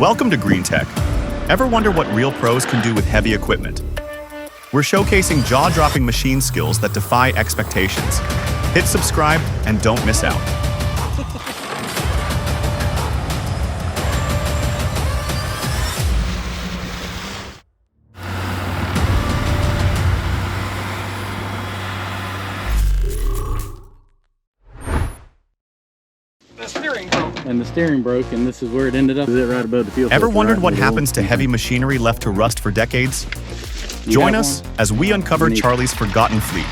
Welcome to Green Tech. Ever wonder what real pros can do with heavy equipment? We're showcasing jaw-dropping machine skills that defy expectations. Hit subscribe and don't miss out. And the steering broke, and this is where it ended up. Is it right above the fuel filter? Ever wondered what happens to heavy machinery left to rust for decades? Join us as we uncover Charlie's forgotten fleet,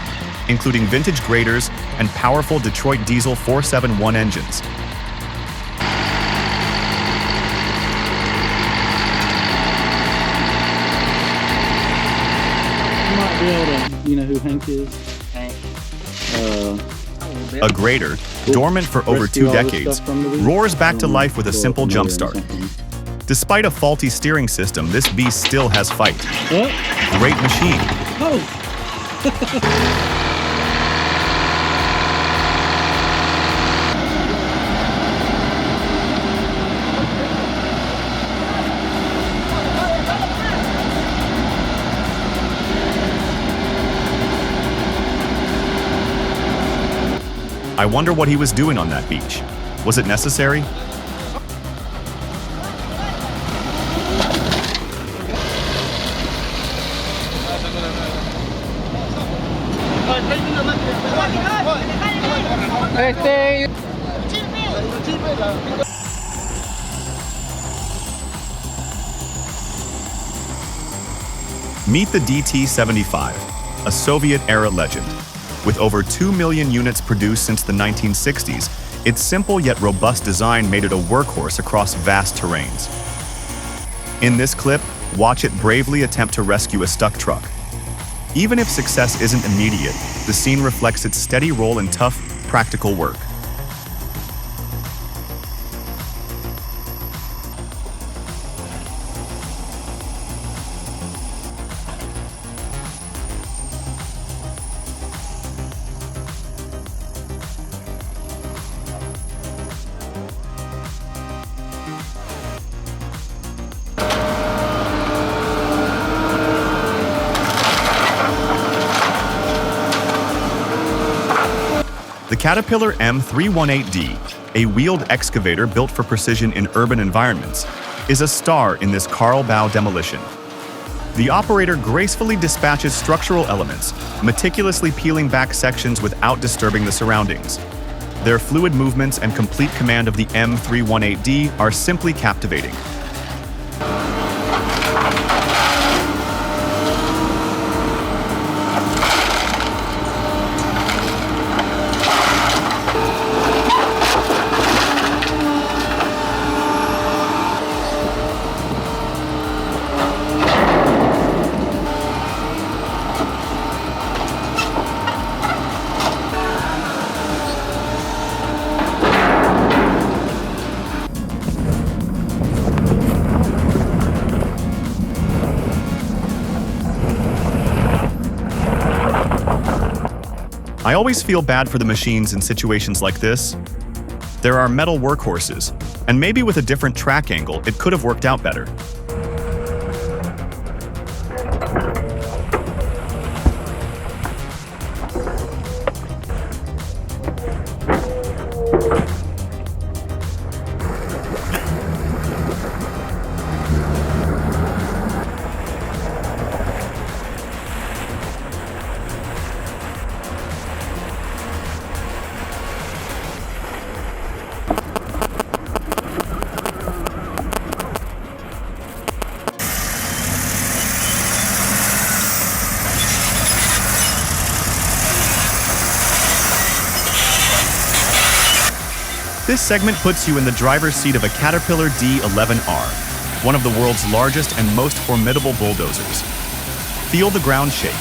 including vintage graders and powerful Detroit diesel 471 engines. You might be able to, you know who Hank is? Hank. A grader, dormant for over 2 decades, roars back to life with a simple jumpstart. Despite a faulty steering system, this beast still has fight. Great machine. I wonder what he was doing on that beach. Was it necessary? Meet the DT-75, a Soviet-era legend. With over 2 million units produced since the 1960s, its simple yet robust design made it a workhorse across vast terrains. In this clip, watch it bravely attempt to rescue a stuck truck. Even if success isn't immediate, the scene reflects its steady role in tough, practical work. The Caterpillar M318D, a wheeled excavator built for precision in urban environments, is a star in this Carl-Bow demolition. The operator gracefully dispatches structural elements, meticulously peeling back sections without disturbing the surroundings. Their fluid movements and complete command of the M318D are simply captivating. I always feel bad for the machines in situations like this. There are metal workhorses, and maybe with a different track angle, it could have worked out better. This segment puts you in the driver's seat of a Caterpillar D11R, one of the world's largest and most formidable bulldozers. Feel the ground shake.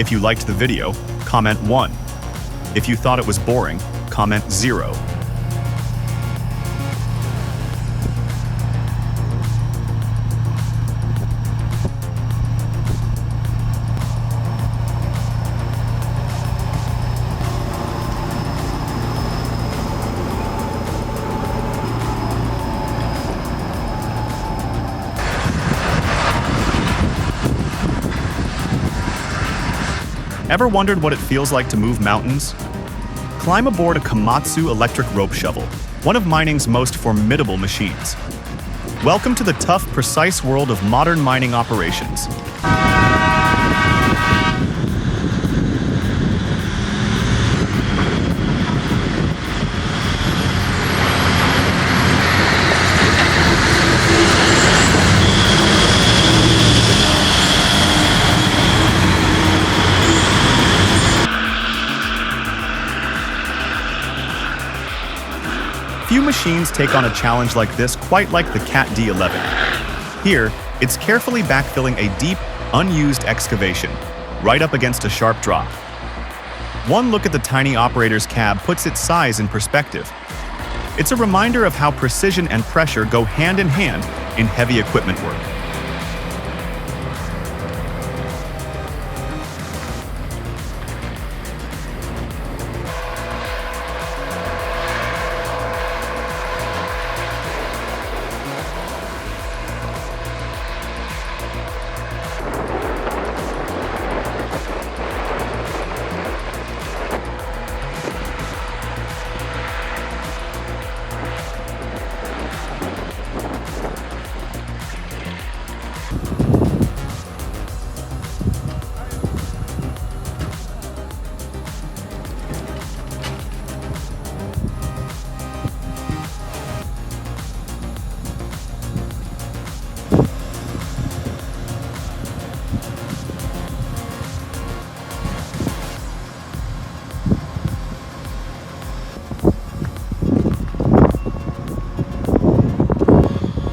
If you liked the video, comment 1. If you thought it was boring, comment 0. Ever wondered what it feels like to move mountains? Climb aboard a Komatsu electric rope shovel, one of mining's most formidable machines. Welcome to the tough, precise world of modern mining operations. Few machines take on a challenge like this quite like the Cat D11. Here, it's carefully backfilling a deep, unused excavation, right up against a sharp drop. One look at the tiny operator's cab puts its size in perspective. It's a reminder of how precision and pressure go hand in hand in heavy equipment work.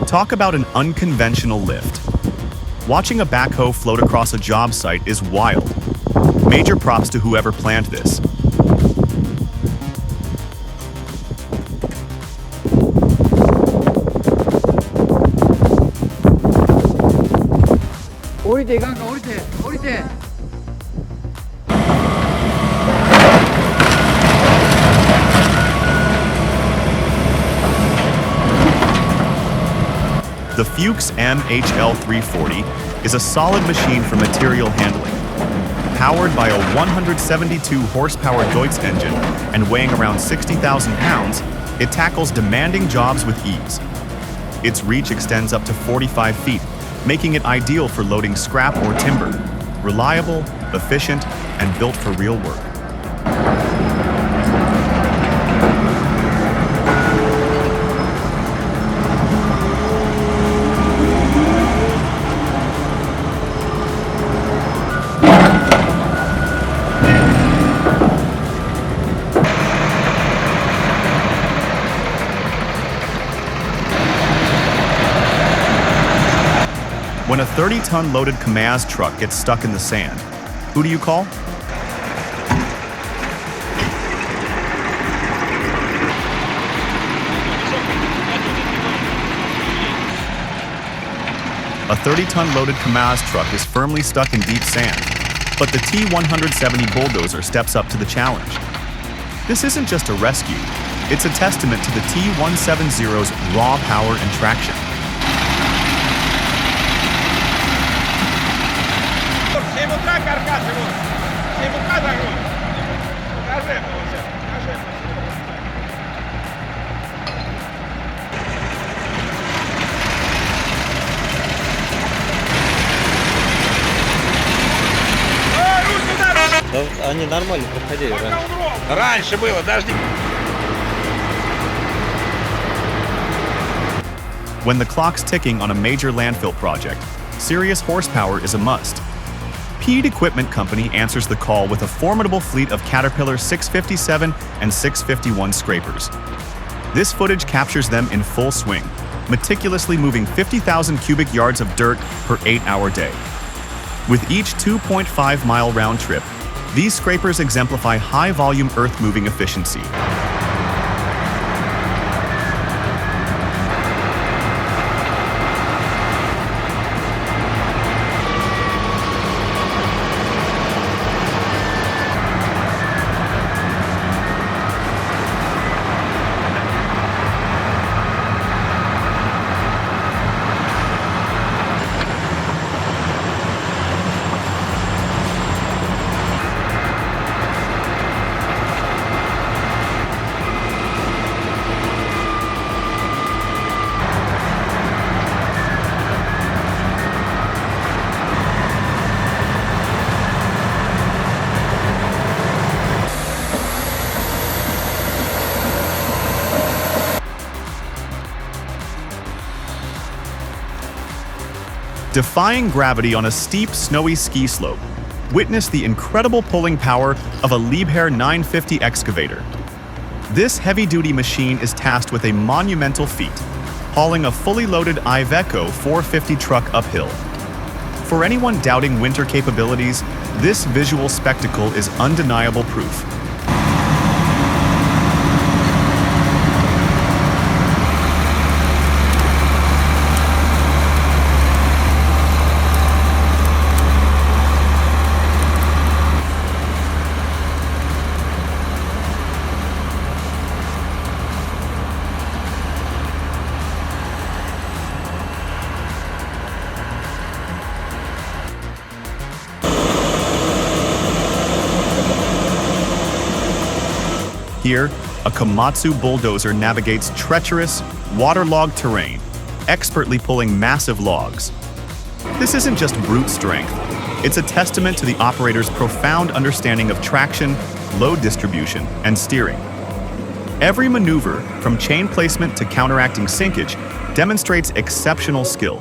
Talk about an unconventional lift. Watching a backhoe float across a job site is wild. Major props to whoever planned this. The Fuchs MHL340 is a solid machine for material handling. Powered by a 172 horsepower Deutz engine and weighing around 60,000 pounds, it tackles demanding jobs with ease. Its reach extends up to 45 feet, making it ideal for loading scrap or timber. Reliable, efficient, and built for real work. When a 30-ton loaded Kamaz truck gets stuck in the sand, who do you call? A 30-ton loaded Kamaz truck is firmly stuck in deep sand, but the T170 Bulldozer steps up to the challenge. This isn't just a rescue, it's a testament to the T170's raw power and traction. Они нормально проходили раньше. Раньше было, дожди. When the clock's ticking on a major landfill project, serious horsepower is a must. Peed Equipment Company answers the call with a formidable fleet of Caterpillar 657 and 651 scrapers. This footage captures them in full swing, meticulously moving 50,000 cubic yards of dirt per 8-hour day. With each 2.5-mile round trip, These scrapers exemplify high-volume earth-moving efficiency. Defying gravity on a steep, snowy ski slope, witness the incredible pulling power of a Liebherr 950 excavator. This heavy-duty machine is tasked with a monumental feat, hauling a fully loaded Iveco 450 truck uphill. For anyone doubting winter capabilities, this visual spectacle is undeniable proof. Here, a Komatsu bulldozer navigates treacherous, waterlogged terrain, expertly pulling massive logs. This isn't just brute strength, it's a testament to the operator's profound understanding of traction, load distribution, and steering. Every maneuver, from chain placement to counteracting sinkage, demonstrates exceptional skill.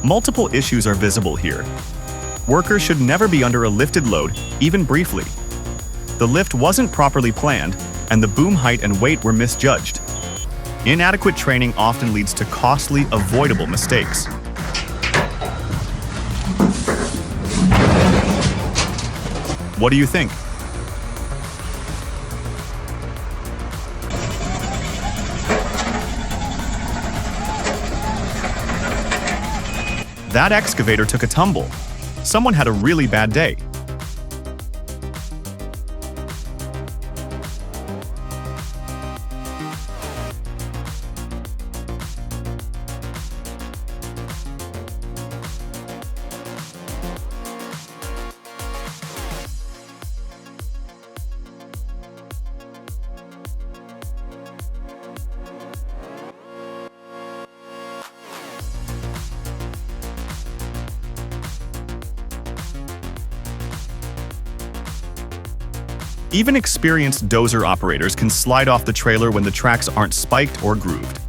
Multiple issues are visible here. Workers should never be under a lifted load, even briefly. The lift wasn't properly planned, and the boom height and weight were misjudged. Inadequate training often leads to costly, avoidable mistakes. What do you think? That excavator took a tumble. Someone had a really bad day. Even experienced dozer operators can slide off the trailer when the tracks aren't spiked or grooved.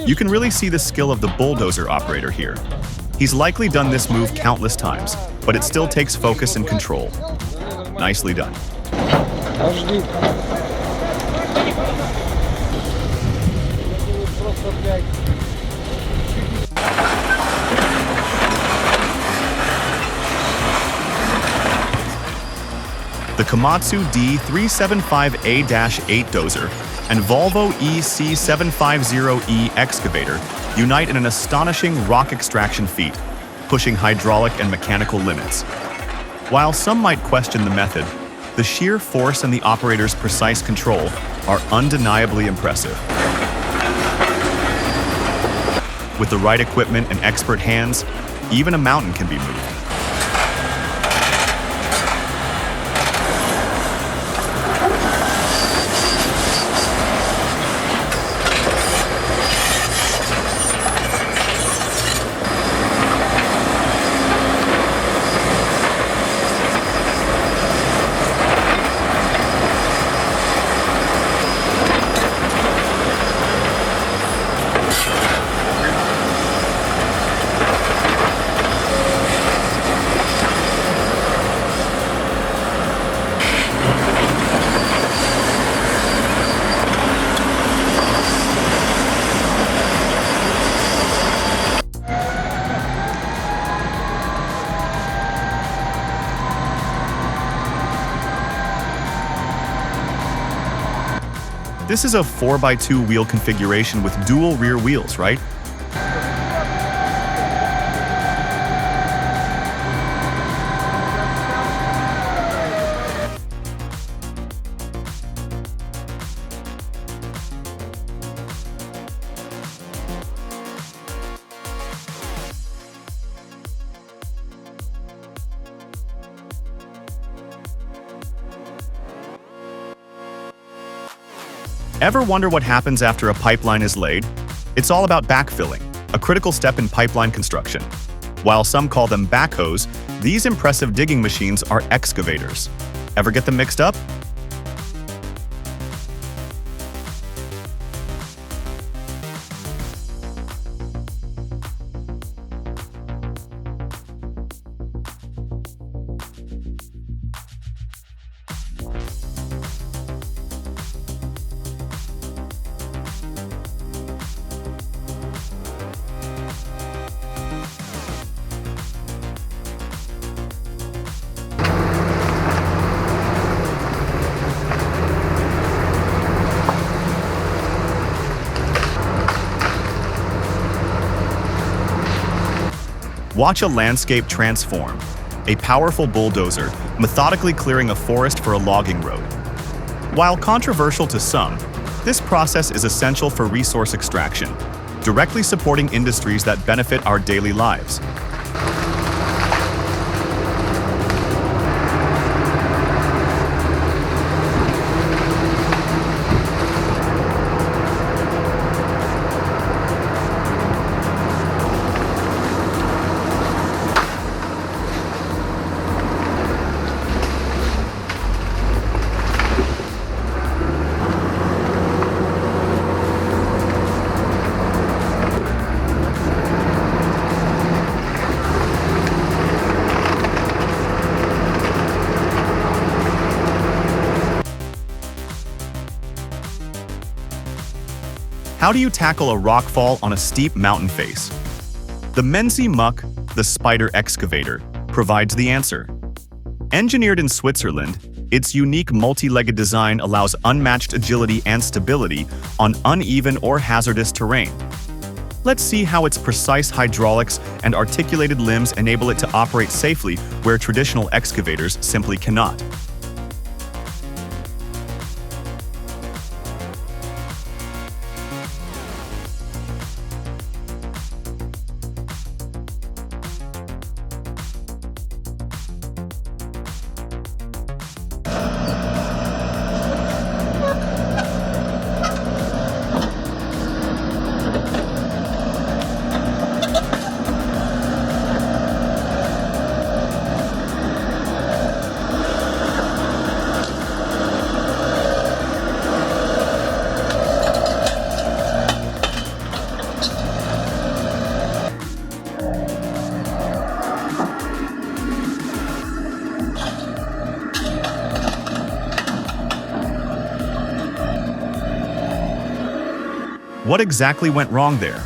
You can really see the skill of the bulldozer operator here. He's likely done this move countless times, but it still takes focus and control. Nicely done. The Komatsu D375A-8 dozer and Volvo EC750E excavator unite in an astonishing rock extraction feat, pushing hydraulic and mechanical limits. While some might question the method, the sheer force and the operator's precise control are undeniably impressive. With the right equipment and expert hands, even a mountain can be moved. This is a 4x2 wheel configuration with dual rear wheels, right? Ever wonder what happens after a pipeline is laid? It's all about backfilling, a critical step in pipeline construction. While some call them backhoes, these impressive digging machines are excavators. Ever get them mixed up? Watch a landscape transform. A powerful bulldozer methodically clearing a forest for a logging road. While controversial to some, this process is essential for resource extraction, directly supporting industries that benefit our daily lives. How do you tackle a rockfall on a steep mountain face? The Muck, the spider excavator, provides the answer. Engineered in Switzerland, its unique multi-legged design allows unmatched agility and stability on uneven or hazardous terrain. Let's see how its precise hydraulics and articulated limbs enable it to operate safely where traditional excavators simply cannot. What exactly went wrong there?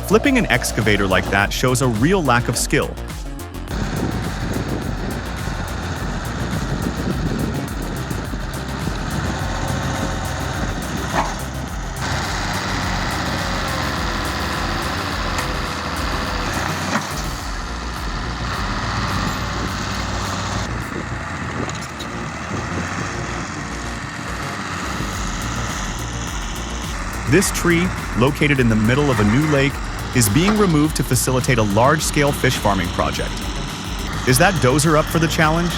Flipping an excavator like that shows a real lack of skill. This tree, located in the middle of a new lake, is being removed to facilitate a large-scale fish farming project. Is that dozer up for the challenge?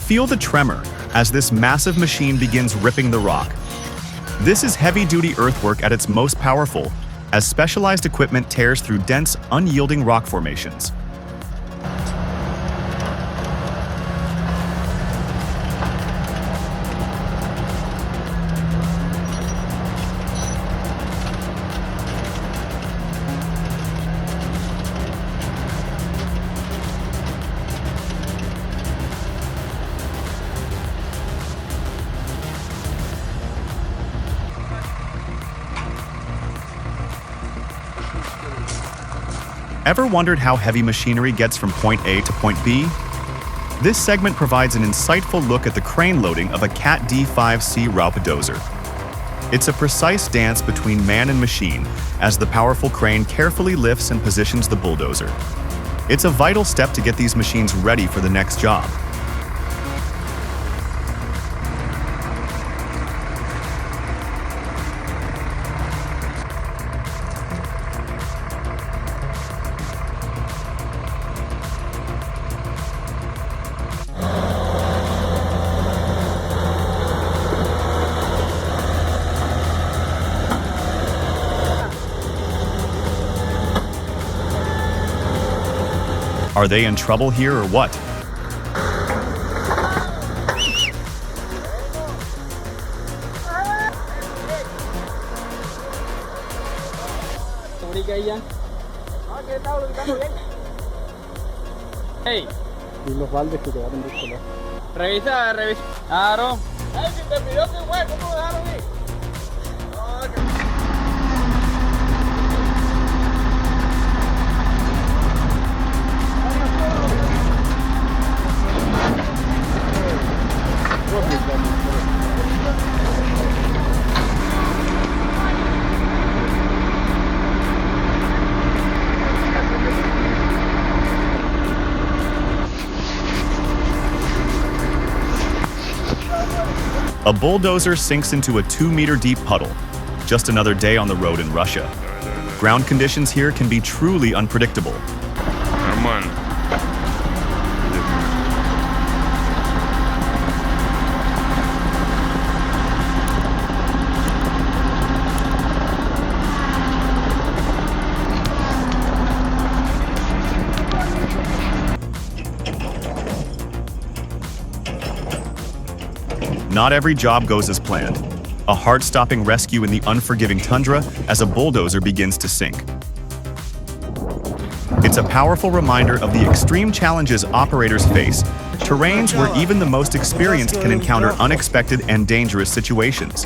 Feel the tremor as this massive machine begins ripping the rock. This is heavy-duty earthwork at its most powerful, as specialized equipment tears through dense, unyielding rock formations. Ever wondered how heavy machinery gets from point A to point B? This segment provides an insightful look at the crane loading of a Cat D5C dozer. It's a precise dance between man and machine as the powerful crane carefully lifts and positions the bulldozer. It's a vital step to get these machines ready for the next job. Are they in trouble here or what? Hey. Y los baldes que quedaron de este lado. Revisa. Claro. Ay, si te pidió que güey, ¿cómo lo dejaron ahí? A bulldozer sinks into a 2-meter deep puddle. Just another day on the road in Russia. Ground conditions here can be truly unpredictable. Not every job goes as planned. A heart-stopping rescue in the unforgiving tundra as a bulldozer begins to sink. It's a powerful reminder of the extreme challenges operators face, terrains where even the most experienced can encounter unexpected and dangerous situations.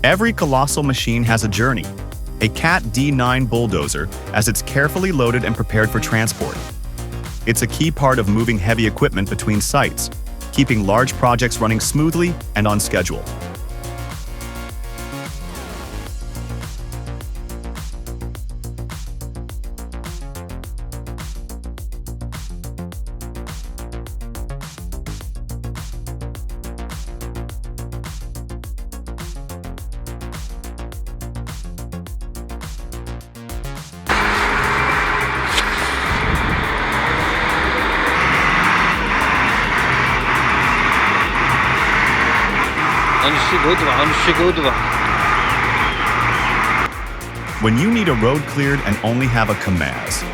Every colossal machine has a journey. A Cat D9 bulldozer, as it's carefully loaded and prepared for transport. It's a key part of moving heavy equipment between sites, keeping large projects running smoothly and on schedule. When you need a road cleared and only have a Kamaz.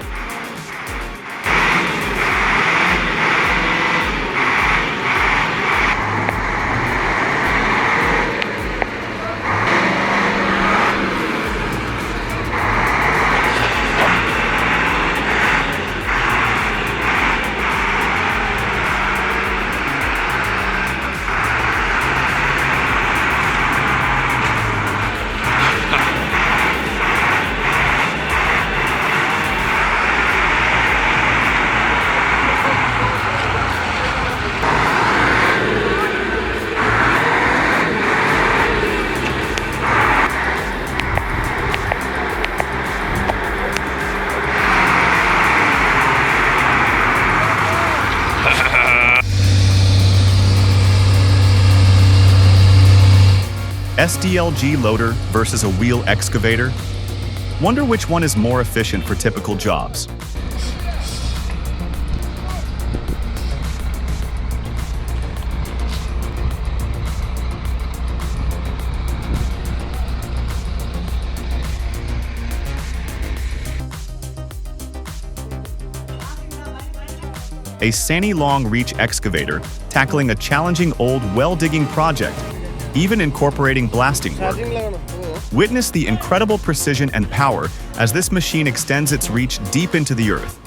SDLG loader versus a wheel excavator? Wonder which one is more efficient for typical jobs. A Sany long reach excavator tackling a challenging old well-digging project, even incorporating blasting work. Witness the incredible precision and power as this machine extends its reach deep into the earth.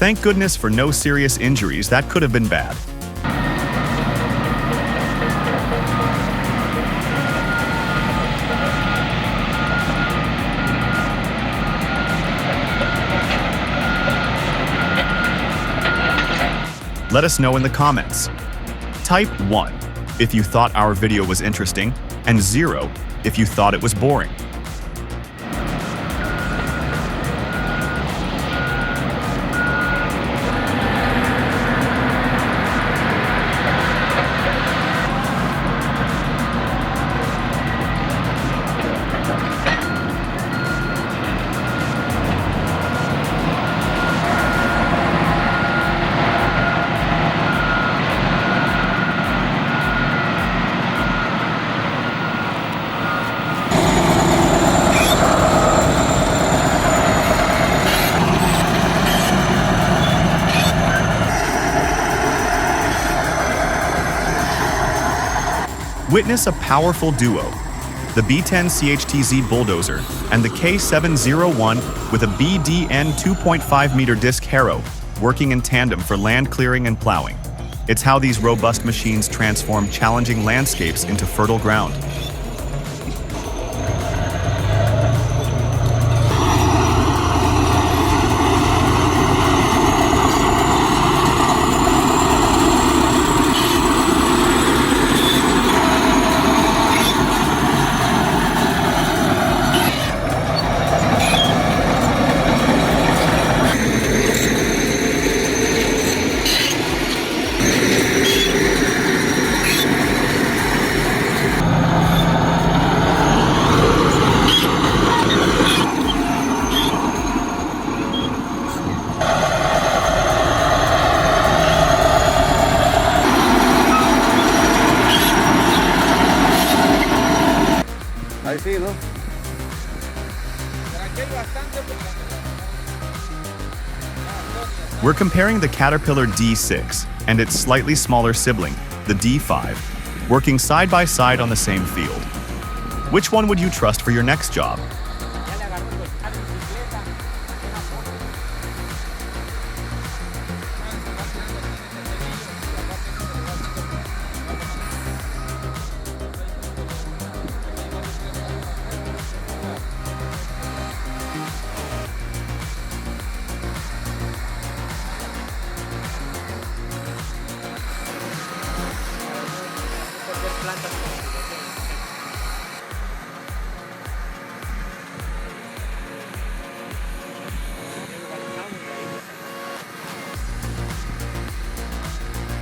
Thank goodness for no serious injuries. That could have been bad. Let us know in the comments. Type 1 if you thought our video was interesting, and 0 if you thought it was boring. Witness a powerful duo, the B10 CHTZ Bulldozer and the K701 with a BDN 2.5 meter disc harrow, working in tandem for land clearing and plowing. It's how these robust machines transform challenging landscapes into fertile ground. We're comparing the Caterpillar D6 and its slightly smaller sibling, the D5, working side by side on the same field. Which one would you trust for your next job?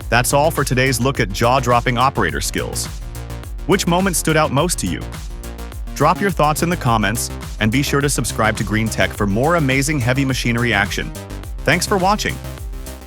That's all for today's look at jaw-dropping operator skills. Which moment stood out most to you? Drop your thoughts in the comments, and be sure to subscribe to Green Tech for more amazing heavy machinery action. Thanks for watching.